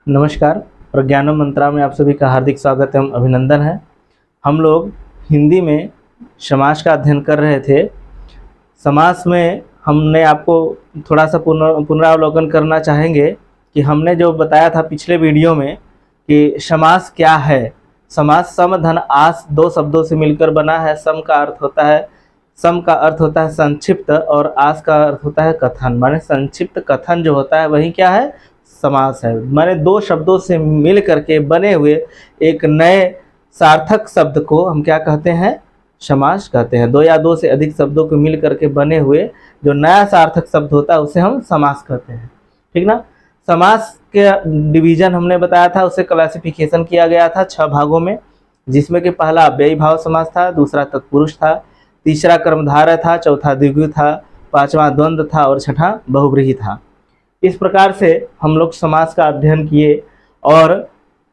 नमस्कार। प्रज्ञानम मंत्रा में आप सभी का हार्दिक स्वागत एवं अभिनंदन है। हम लोग हिंदी में समास का अध्ययन कर रहे थे। समास में हमने आपको थोड़ा सा पुनरावलोकन करना चाहेंगे कि हमने जो बताया था पिछले वीडियो में कि समास क्या है। समास सम धन आस दो शब्दों से मिलकर बना है। सम का अर्थ होता है संक्षिप्त और आस का अर्थ होता है कथन। माने संक्षिप्त कथन जो होता है वही क्या है, समास है। माने दो शब्दों से मिल करके बने हुए एक नए सार्थक शब्द को हम क्या कहते हैं, समास कहते हैं। दो या दो से अधिक शब्दों को मिल करके बने हुए जो नया सार्थक शब्द होता है उसे हम समास कहते हैं। ठीक ना। समास के डिवीजन हमने बताया था, उसे क्लासिफिकेशन किया गया था 6 भागों में, जिसमें कि पहला अव्ययी भाव समास था, दूसरा तत्पुरुष था, तीसरा कर्मधारय था, चौथा द्विगु था, पांचवा द्वंद्व था और छठा बहुव्रीहि था। इस प्रकार से हम लोग समास का अध्ययन किए और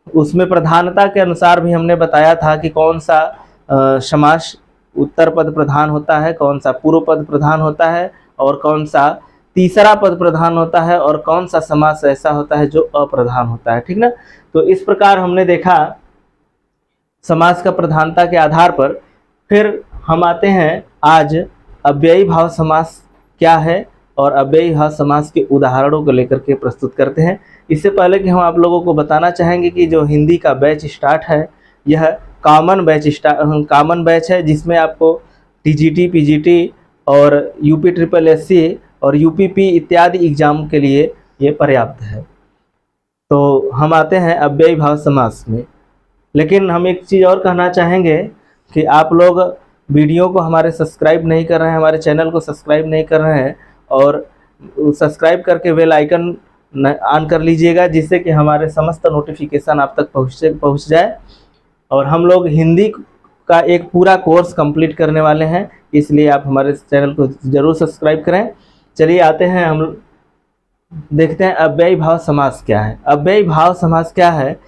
उसमें प्रधानता के अनुसार भी हमने बताया था कि कौन सा समास उत्तर पद प्रधान होता है, कौन सा पूर्व पद प्रधान होता है और कौन सा तीसरा पद प्रधान होता है और कौन सा समास ऐसा होता है जो अप्रधान होता है। ठीक ना। तो इस प्रकार हमने देखा समास का प्रधानता के आधार पर। फिर हम आते हैं आज अव्ययी भाव समास क्या है और अव्ययी भाव समास के उदाहरणों को लेकर के प्रस्तुत करते हैं। इससे पहले कि हम आप लोगों को बताना चाहेंगे कि जो हिंदी का बैच स्टार्ट है यह कॉमन बैच है, जिसमें आपको टीजीटी, पीजीटी और यूपी ट्रिपल एससी और यूपीपी इत्यादि एग्जाम के लिए ये पर्याप्त है। तो हम आते हैं अव्ययी भाव समास में। लेकिन हम एक चीज़ और कहना चाहेंगे कि आप लोग वीडियो को हमारे सब्सक्राइब नहीं कर रहे हैं, हमारे चैनल को सब्सक्राइब नहीं कर रहे हैं और सब्सक्राइब करके बेल आइकन ऑन कर लीजिएगा, जिससे कि हमारे समस्त नोटिफिकेशन आप तक पहुंच जाए। और हम लोग हिंदी का एक पूरा कोर्स कंप्लीट करने वाले हैं, इसलिए आप हमारे चैनल को ज़रूर सब्सक्राइब करें। चलिए आते हैं, हम देखते हैं अव्ययी भाव समास क्या है। अव्ययी भाव समास क्या है,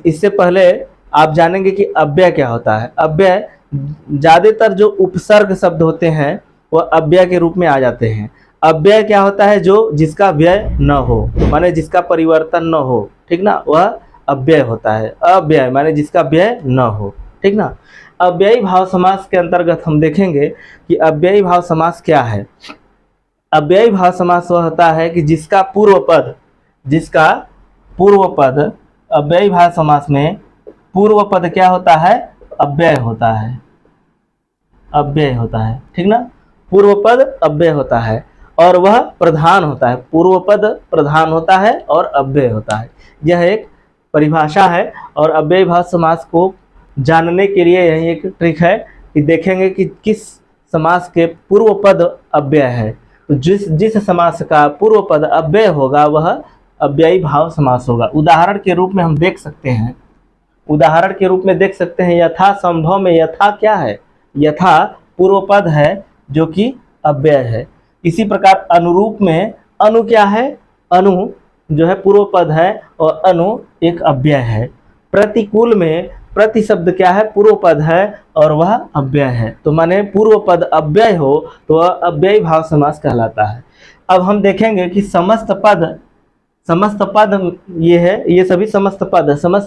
इससे पहले आप जानेंगे कि अव्यय क्या होता है। अव्यय ज़्यादातर जो उपसर्ग शब्द होते हैं वह अव्यय के रूप में आ जाते हैं। अव्यय क्या होता है, जो जिसका व्यय न हो, माने जिसका परिवर्तन न हो। ठीक ना, वह अव्यय होता है। अव्यय माने जिसका व्यय न हो। ठीक ना। अव्ययी भाव समास के अंतर्गत हम देखेंगे कि अव्ययी भाव समास क्या है। अव्ययी भाव समास वह होता है कि जिसका पूर्व पद अव्ययी भाव समास में पूर्व पद क्या होता है, अव्यय होता है। अव्यय होता है। ठीक ना। पूर्व पद अव्यय होता है और वह प्रधान होता है। पूर्व पद प्रधान होता है और अव्यय होता है। यह एक परिभाषा है। और अव्ययी भाव समास को जानने के लिए यही एक ट्रिक है कि देखेंगे कि किस समास के पूर्व पद अव्यय है। तो जिस समास का पूर्व पद अव्यय होगा वह अव्ययी भाव समास होगा। उदाहरण के रूप में हम देख सकते हैं, यथा संभव में यथा क्या है, यथा पूर्व पद है जो कि अव्यय है। इसी प्रकार अनुरूप में अनु क्या है, अनु जो है पूर्व पद है और अनु एक अव्यय है। प्रतिकूल में प्रति शब्द क्या है, पूर्व पद है और वह अव्यय है। तो माने पूर्व पद अव्यय हो तो वह अव्ययी भाव समास कहलाता है। अब हम देखेंगे कि समस्त पद ये है, ये सभी समस्त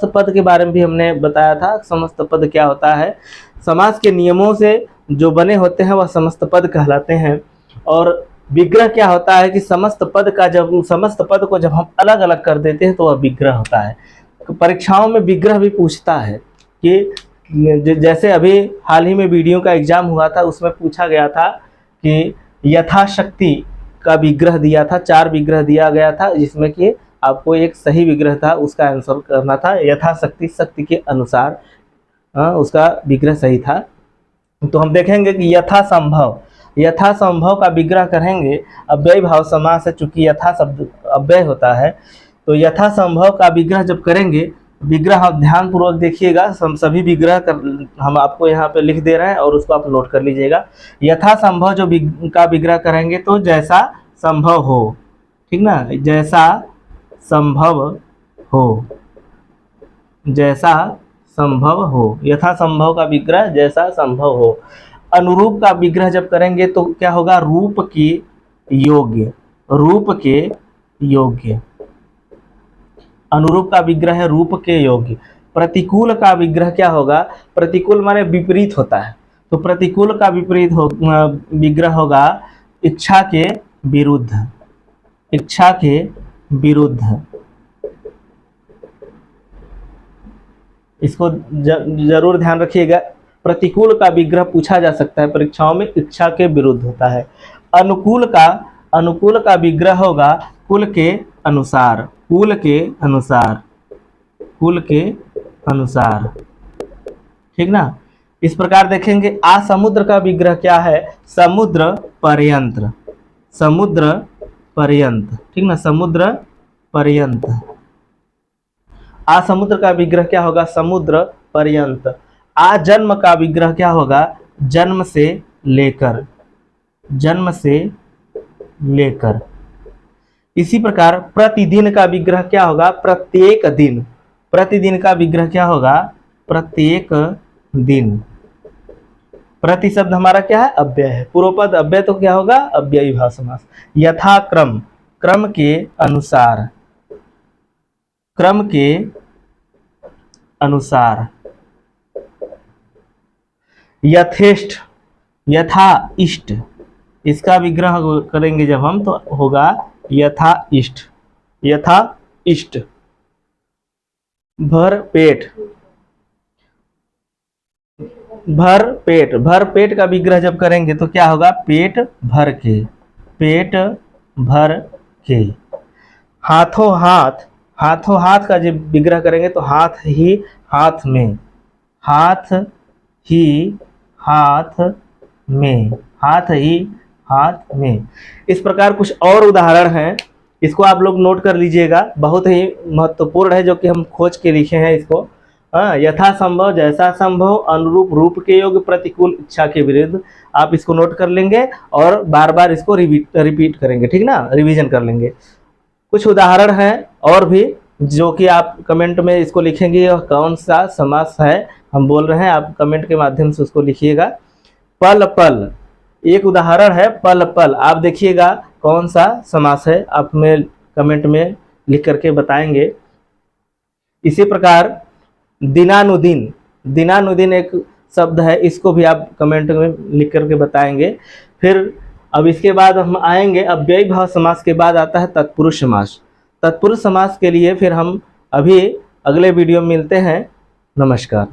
पद के बारे में भी हमने बताया था। समस्त पद क्या होता है, समास के नियमों से जो बने होते हैं वह समस्त पद कहलाते हैं। और विग्रह क्या होता है कि समस्त पद को जब हम अलग अलग कर देते हैं तो वह विग्रह होता है। परीक्षाओं में विग्रह भी पूछता है कि जैसे अभी हाल ही में वीडियो का एग्जाम हुआ था, उसमें पूछा गया था कि यथाशक्ति का विग्रह दिया था, 4 विग्रह दिया गया था, जिसमें कि आपको एक सही विग्रह था उसका आंसर करना था। यथाशक्ति शक्ति के अनुसार उसका विग्रह सही था। तो हम देखेंगे कि यथा संभव का विग्रह करेंगे। अव्ययी भाव समास है, चूंकि यथा शब्द अव्यय होता है तो यथा संभव का विग्रह जब करेंगे, विग्रह आप ध्यान पूर्वक देखिएगा, सभी विग्रह हम आपको यहाँ पे लिख दे रहे हैं और उसको आप नोट कर लीजिएगा। यथा संभव जो का विग्रह करेंगे तो जैसा संभव हो। ठीक ना, जैसा संभव हो, यथा संभव का विग्रह जैसा संभव हो। अनुरूप का विग्रह जब करेंगे तो क्या होगा, रूप के योग्य। अनुरूप का विग्रह है रूप के योग्य। प्रतिकूल का विग्रह क्या होगा? प्रतिकूल माने विपरीत होता है, तो प्रतिकूल का विपरीत विग्रह होगा इच्छा के विरुद्ध। इच्छा के विरुद्ध। इसको जरूर ध्यान रखिएगा। प्रतिकूल का विग्रह पूछा जा सकता है परीक्षाओं में, इच्छा के विरुद्ध होता है। अनुकूल का विग्रह होगा कुल के अनुसार। कुल के अनुसार। कुल के अनुसार, ठीक ना। इस प्रकार देखेंगे असमुद्र का विग्रह क्या है? समुद्र पर्यंत। समुद्र पर्यंत, ठीक ना, समुद्र पर्यंत। असमुद्र का विग्रह क्या होगा? समुद्र पर्यंत। आजन्म का विग्रह क्या होगा? जन्म से लेकर। जन्म से लेकर। इसी प्रकार प्रतिदिन का विग्रह क्या होगा? प्रत्येक दिन। प्रतिदिन का विग्रह क्या होगा? प्रत्येक दिन। प्रति शब्द हमारा क्या है? अव्यय है। पूर्वपद अव्यय तो क्या होगा? अव्ययी भाव समास। यथाक्रम, क्रम के अनुसार। क्रम के अनुसार। यथेष्ट, यथा इष्ट, इसका विग्रह करेंगे जब हम तो होगा यथा इष्ट। यथा इष्ट। भर पेट। भर पेट। भर पेट का विग्रह जब करेंगे तो क्या होगा? पेट भर के। पेट भर के। हाथों हाथ। हाथों हाथ का जब विग्रह करेंगे तो हाथ ही हाथ में। हाथ ही हाथ में। हाथ ही हाथ में। इस प्रकार कुछ और उदाहरण हैं, इसको आप लोग नोट कर लीजिएगा, बहुत ही महत्वपूर्ण है जो कि हम खोज के लिखे हैं इसको। यथा संभव, जैसा संभव, अनुरूप, रूप के योग्य, प्रतिकूल, इच्छा के विरुद्ध। आप इसको नोट कर लेंगे और बार बार इसको रिपीट करेंगे, ठीक ना, रिवीजन कर लेंगे। कुछ उदाहरण हैं और भी जो कि आप कमेंट में इसको लिखेंगे, यह कौन सा समास है हम बोल रहे हैं, आप कमेंट के माध्यम से उसको लिखिएगा। पल पल एक उदाहरण है, पल पल। आप देखिएगा कौन सा समास है, आप में कमेंट में लिख करके बताएंगे। इसी प्रकार दिनानुदिन। दिनानुदिन एक शब्द है, इसको भी आप कमेंट में लिख करके बताएंगे। फिर अब इसके बाद हम आएंगे अव्ययी भाव समास के बाद आता है तत्पुरुष समास। तत्पुरुष समास के लिए फिर हम अभी अगले वीडियो में मिलते हैं। नमस्कार।